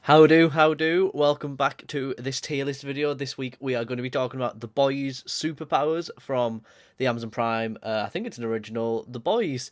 How do? Welcome back to this tier list video. This week we are going to be talking about The Boys Superpowers from the Amazon Prime. I think it's an original. The Boys.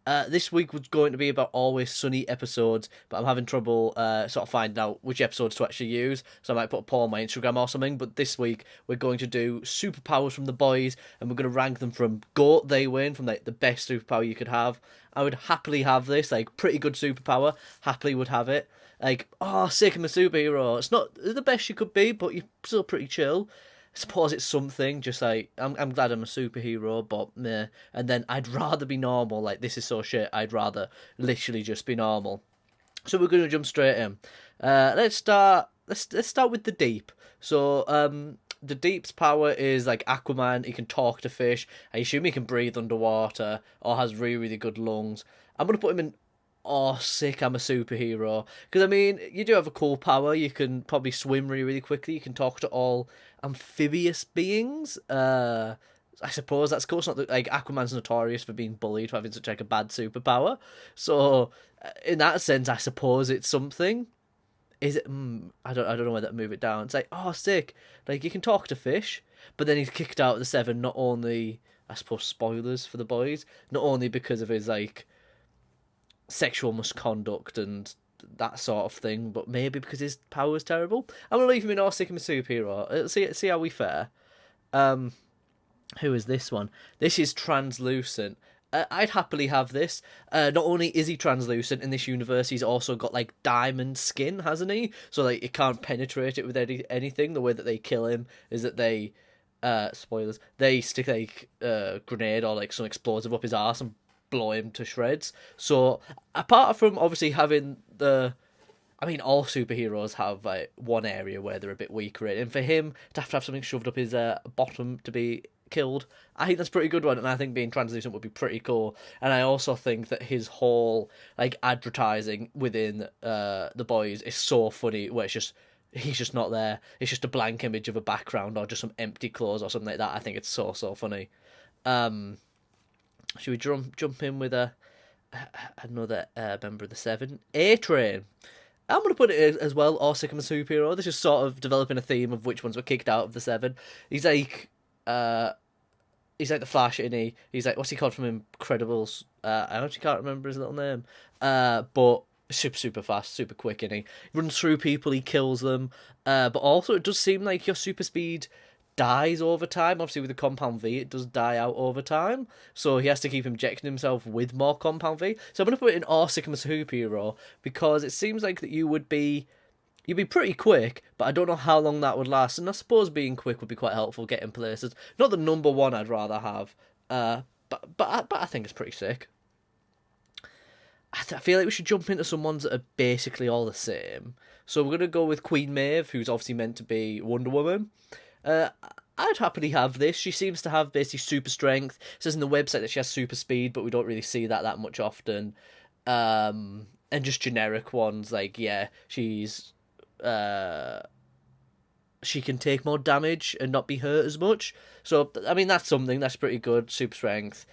This week was going to be about Always Sunny episodes, but I'm having trouble sort of finding out which episodes to actually use, so I might put a poll on my Instagram or something. But this week we're going to do superpowers from The Boys, and we're going to rank them from GOAT, they win, from like the best superpower you could have. I would happily have this, like pretty good superpower, happily would have it. Like, oh, sick, I'm a superhero. It's not the best you could be, but you're still pretty chill. I suppose it's something, just like, I'm glad I'm a superhero, but meh. And then I'd rather be normal, like, this is so shit, I'd rather literally just be normal. So we're going to jump straight in. Let's start with the Deep. So, the Deep's power is like Aquaman, he can talk to fish, I assume he can breathe underwater, or has really, really good lungs. I'm going to put him in oh, sick, I'm a superhero. Because, I mean, you do have a cool power. You can probably swim really, really quickly. You can talk to all amphibious beings. I suppose that's cool. It's not that, like, Aquaman's notorious for being bullied for having such, like, a bad superpower. So, in that sense, I suppose it's something. Is it? I don't know where that move it down. It's like, oh, sick. Like, you can talk to fish. But then he's kicked out of the seven, not only, I suppose, spoilers for The Boys, not only because of his, like, sexual misconduct and that sort of thing, but maybe because his power is terrible. I'm gonna leave him in or stick him a superhero. See how we fare. Who is this one? This is translucent. I'd happily have this. Not only is he translucent in this universe, he's also got like diamond skin, hasn't he? So like it can't penetrate it with anything. The way that they kill him is that they spoilers. They stick like a grenade or like some explosive up his arse and blow him to shreds. So apart from obviously having I mean, all superheroes have like one area where they're a bit weaker in, and for him to have something shoved up his bottom to be killed, I think that's a pretty good one, and I think being translucent would be pretty cool. And I also think that his whole like advertising within the Boys is so funny, where it's just he's just not there. It's just a blank image of a background or just some empty clothes or something like that. I think it's so funny. Should we jump in with another member of the Seven? A-Train. I'm going to put it as well, or Sick of a Superhero. This is sort of developing a theme of which ones were kicked out of the Seven. He's like the Flash, isn't he? He's like, what's he called from Incredibles? I actually can't remember his little name. But super fast, super quick, isn't he? Runs through people, he kills them. But also, it does seem like your super speed dies over time. Obviously, with the Compound V, it does die out over time. So he has to keep injecting himself with more Compound V. So I'm going to put it in Orsic as a superhero because it seems like that you'd be pretty quick, but I don't know how long that would last. And I suppose being quick would be quite helpful getting places. Not the number one I'd rather have, but I think it's pretty sick. I feel like we should jump into some ones that are basically all the same. So we're going to go with Queen Maeve, who's obviously meant to be Wonder Woman. I'd happily have this. She seems to have basically super strength. It says in the website that she has super speed, but we don't really see that much often. And just generic ones like, yeah, she can take more damage and not be hurt as much. So, I mean, that's something. That's pretty good. Super strength.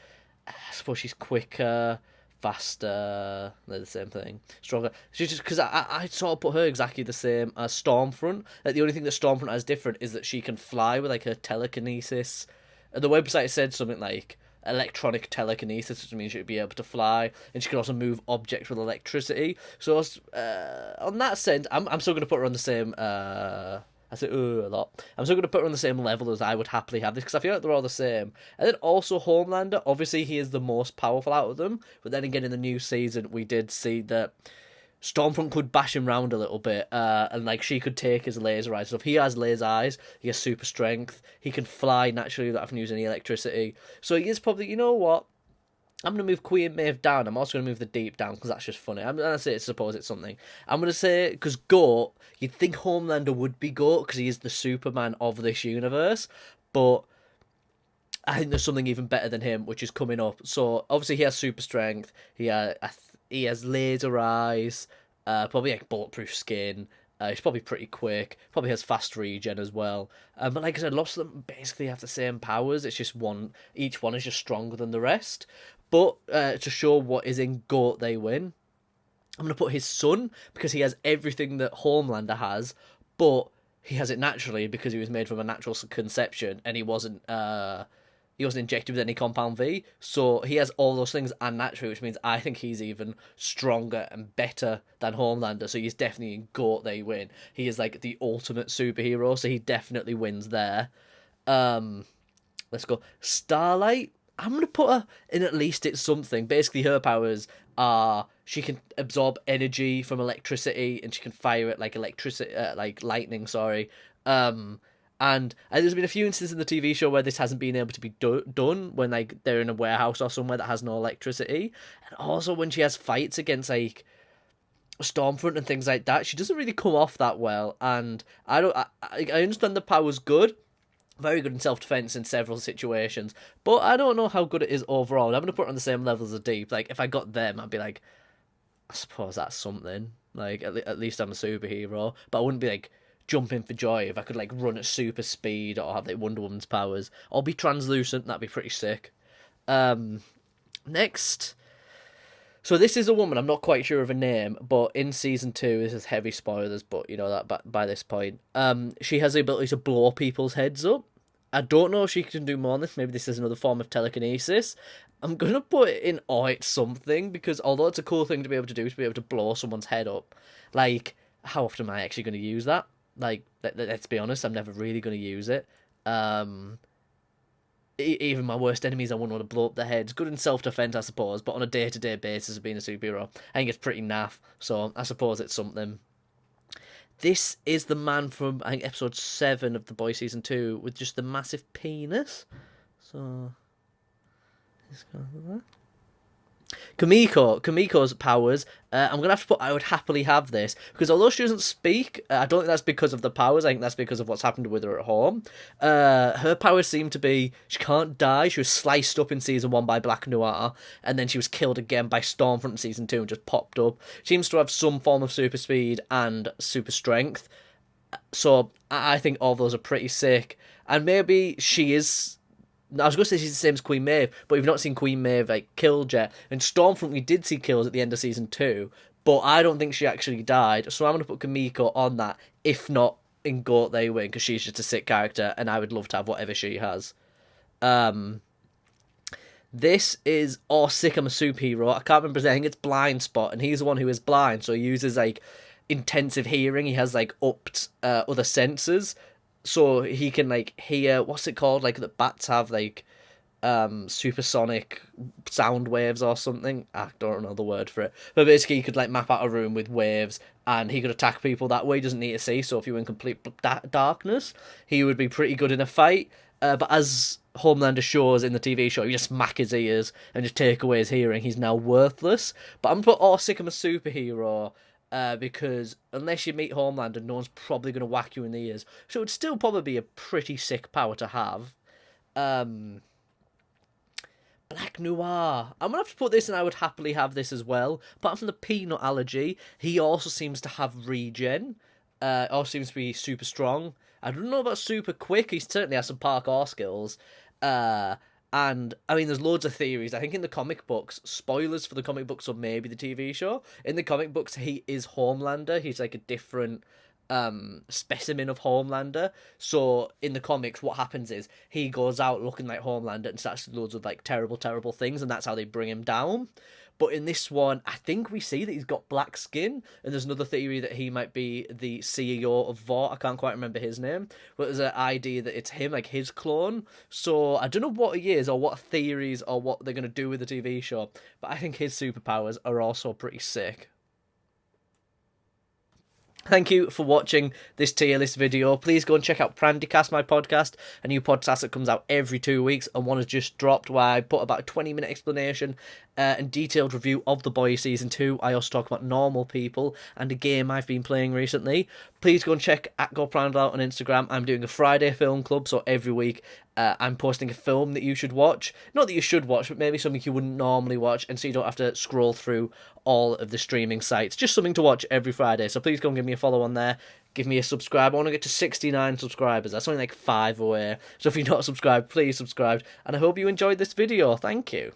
I suppose she's quicker, faster. They're the same thing. Stronger. She's just because I sort of put her exactly the same as Stormfront. Like the only thing that Stormfront has different is that she can fly with like her telekinesis. And the website said something like electronic telekinesis, which means she'd be able to fly, and she can also move objects with electricity. So on that sense, I'm still going to put her on the same. I say a lot. I'm still going to put her on the same level as I would happily have this because I feel like they're all the same. And then also Homelander, obviously he is the most powerful out of them. But then again, in the new season, we did see that Stormfront could bash him round a little bit, and like she could take his laser eyes. So if he has laser eyes, he has super strength. He can fly naturally without having to use any electricity. So he is probably, you know what? I'm going to move Queen Maeve down. I'm also going to move the Deep down because that's just funny. I'm going to say, suppose it's something. I'm going to say, because GOAT, you'd think Homelander would be GOAT because he is the Superman of this universe. But I think there's something even better than him, which is coming up. So obviously he has super strength. He has laser eyes, probably like bulletproof skin. He's probably pretty quick. Probably has fast regen as well. But like I said, lots of them basically have the same powers. It's just each one is just stronger than the rest. But to show what is in GOAT, they win. I'm going to put his son because he has everything that Homelander has, but he has it naturally because he was made from a natural conception and he wasn't injected with any compound V. So he has all those things and naturally, which means I think he's even stronger and better than Homelander. So he's definitely in GOAT they win. He is like the ultimate superhero, so he definitely wins there. Let's go. Starlight. I'm gonna put her in at least it's something. Basically, her powers are she can absorb energy from electricity and she can fire it like electricity, like lightning. Sorry. And there's been a few instances in the TV show where this hasn't been able to be done when like they're in a warehouse or somewhere that has no electricity, and also when she has fights against like Stormfront and things like that, she doesn't really come off that well. And I understand the power's good, very good in self-defense in several situations, but I don't know how good it is overall. I'm going to put it on the same level as a Deep. Like, if I got them, I'd be like, I suppose that's something. Like, at least I'm a superhero. But I wouldn't be, like, jumping for joy if I could, like, run at super speed or have, like, Wonder Woman's powers. Or be translucent, that'd be pretty sick. Next... So this is a woman, I'm not quite sure of her name, but in season 2, this is heavy spoilers, but you know that by this point, she has the ability to blow people's heads up. I don't know if she can do more than this, maybe this is another form of telekinesis. I'm going to put it in, it's something, because although it's a cool thing to be able to do, to be able to blow someone's head up, like, how often am I actually going to use that? Like, let's be honest, I'm never really going to use it. Even my worst enemies, I wouldn't want to blow up their heads. Good in self-defense, I suppose, but on a day-to-day basis of being a superhero, I think it's pretty naff, so I suppose it's something. This is the man from, I think, episode 7 of The Boys Season 2, with just the massive penis. So, let's go with that. Kamiko's powers, I'm going to have to put I would happily have this, because although she doesn't speak, I don't think that's because of the powers, I think that's because of what's happened with her at home. Her powers seem to be, she can't die, she was sliced up in Season 1 by Black Noir, and then she was killed again by Stormfront in Season 2 and just popped up. She seems to have some form of super speed and super strength, so I think all those are pretty sick, and maybe she is... I was going to say she's the same as Queen Maeve, but we've not seen Queen Maeve like killed yet. And Stormfront, we did see kills at the end of season 2, but I don't think she actually died. So I'm going to put Kamiko on that. If not, in GOAT they win, because she's just a sick character, and I would love to have whatever she has. This is sick. I'm a superhero. I can't remember his name. I think it's Blind Spot, and he's the one who is blind, so he uses like intensive hearing. He has like upped other senses. So he can like hear, what's it called? Like that bats have like supersonic sound waves or something. I don't know the word for it. But basically he could like map out a room with waves and he could attack people that way. He doesn't need to see. So if you were in complete darkness, he would be pretty good in a fight. But as Homelander shows in the TV show, you just smack his ears and just take away his hearing. He's now worthless. But I'm going to put sick, I'm a superhero. Because unless you meet Homelander, no one's probably going to whack you in the ears. So it would still probably be a pretty sick power to have. Black Noir. I'm going to have to put this in, I would happily have this as well. Apart from the peanut allergy, he also seems to have regen. Also seems to be super strong. I don't know about super quick. He certainly has some parkour skills. And, I mean, there's loads of theories. I think in the comic books, spoilers for the comic books or maybe the TV show, in the comic books, he is Homelander. He's like a different specimen of Homelander. So, in the comics, what happens is he goes out looking like Homelander and starts to do loads of, like, terrible, terrible things, and that's how they bring him down. But in this one, I think we see that he's got black skin, and there's another theory that he might be the CEO of Vought. I can't quite remember his name, but there's an idea that it's him, like his clone. So I don't know what he is, or what theories, or what they're going to do with the TV show, but I think his superpowers are also pretty sick. Thank you for watching this tier list video. Please go and check out Prandycast, my podcast, a new podcast that comes out every 2 weeks, and one has just dropped where I put about a 20-minute explanation and detailed review of The Boys Season 2. I also talk about Normal People and a game I've been playing recently. Please go and check @GoPrandal out on Instagram. I'm doing a Friday film club, so every week I'm posting a film that you should watch. Not that you should watch, but maybe something you wouldn't normally watch, and so you don't have to scroll through all of the streaming sites. Just something to watch every Friday. So please go and give me a follow on there. Give me a subscribe. I want to get to 69 subscribers. That's only like 5 away. So if you're not subscribed, please subscribe. And I hope you enjoyed this video. Thank you.